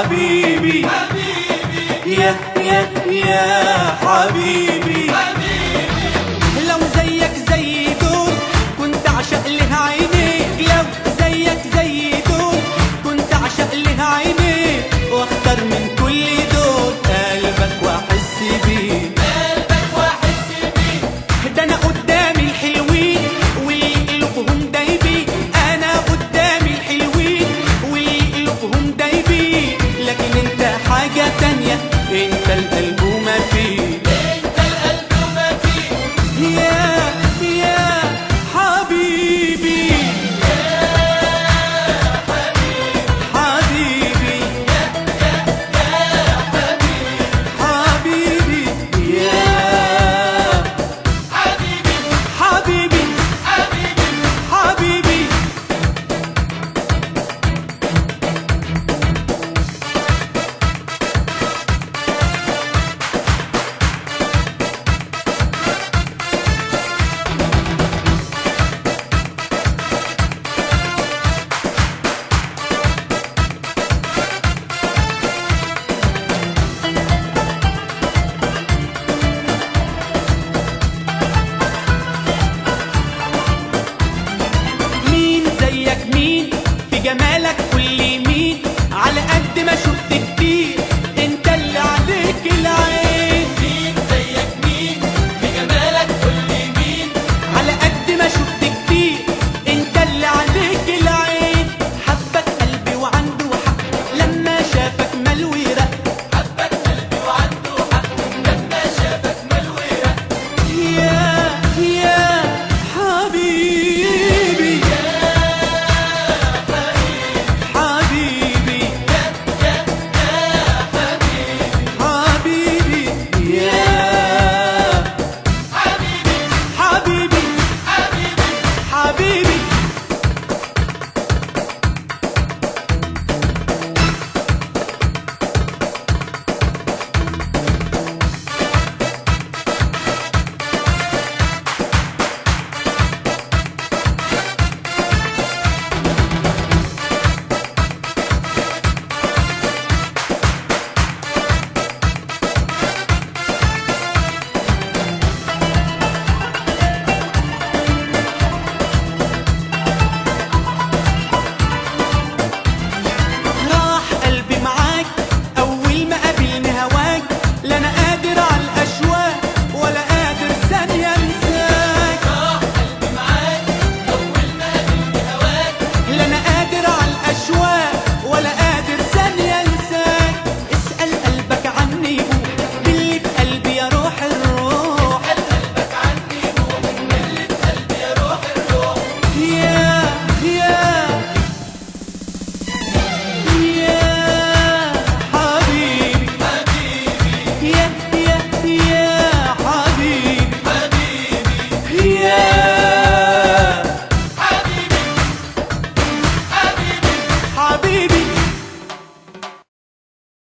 حبيبي يا حبيبي. لو زيك زي دول كنت عشق له عينيك، لو زيك زي دول كنت عشق له عينيك، واختار من كل دول قلبك واحس بيه، ده انا قدامي الحلوين واللي قلوبهم دايبين، انا قدامي الحلوين واللي قلوبهم دايبين، لكن انت حاجة تانية، انت القلب وما فيه، يا حبيبي حبيبي حبيبي يا حبيبي حبيبي. مين زيك مين في جمالك، كل مين على قد ما شفت